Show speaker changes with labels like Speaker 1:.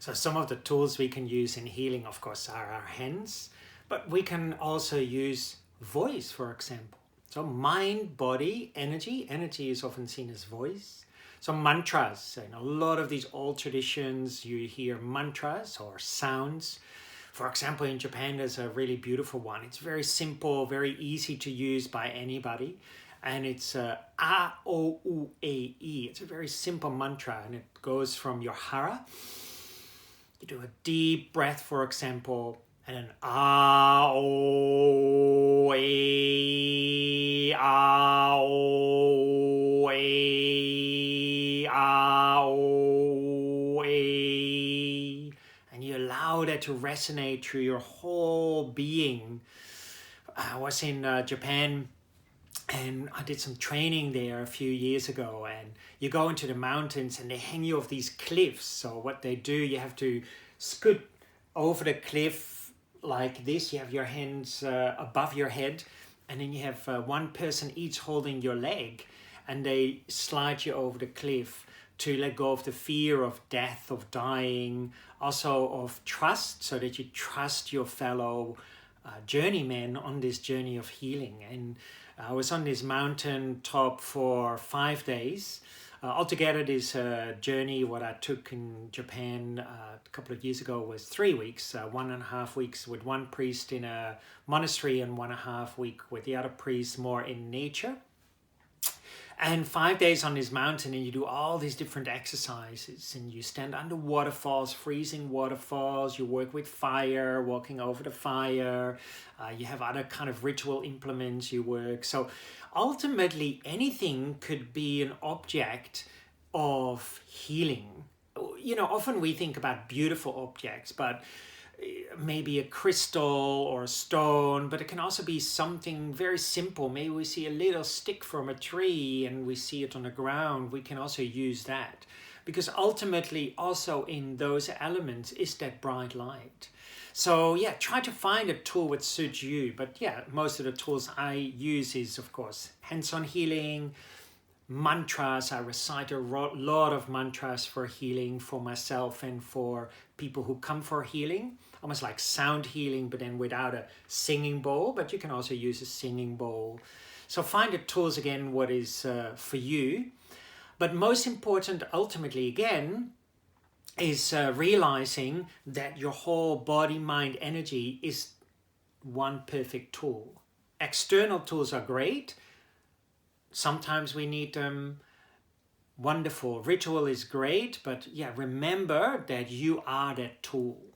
Speaker 1: So some of the tools we can use in healing, of course, are our hands, but we can also use voice, for example. So mind, body, energy. Energy is often seen as voice. So mantras, in a lot of these old traditions, you hear mantras or sounds. For example, in Japan, there's a really beautiful one. It's very simple, very easy to use by anybody. And it's A, O, U, A, E. It's a very simple mantra, and it goes from your hara. You do a deep breath, for example, and then A, O, A, A, O, A, A, O, A. And you allow that to resonate through your whole being. I was in Japan, and I did some training there a few years ago, and you go into the mountains and they hang you off these cliffs. So what they do, you have to scoot over the cliff like this. You have your hands above your head, and then you have one person each holding your leg, and they slide you over the cliff to let go of the fear of death, of dying, also of trust, so that you trust your fellow journeymen on this journey of healing. And I was on this mountain top for 5 days. Altogether, this journey, what I took in Japan a couple of years ago, was 3 weeks, 1.5 weeks with one priest in a monastery and 1.5 weeks with the other priest more in nature. And 5 days on this mountain, and you do all these different exercises, and you stand under waterfalls, freezing waterfalls, you work with fire, walking over the fire, you have other kind of ritual implements you work. So ultimately anything could be an object of healing. You know, often we think about beautiful objects, but maybe a crystal or a stone, but it can also be something very simple. Maybe we see a little stick from a tree and we see it on the ground. We can also use that, because ultimately also in those elements is that bright light. So yeah, try to find a tool that suits you. But yeah, most of the tools I use is, of course, hands-on healing, mantras. I recite a lot of mantras for healing for myself and for people who come for healing, almost like sound healing, but then without a singing bowl. But you can also use a singing bowl. So find the tools again, what is for you. But most important, ultimately, again, is realizing that your whole body, mind, energy is one perfect tool. External tools are great. Sometimes we need them. Wonderful. Ritual is great, but yeah, remember that you are that tool.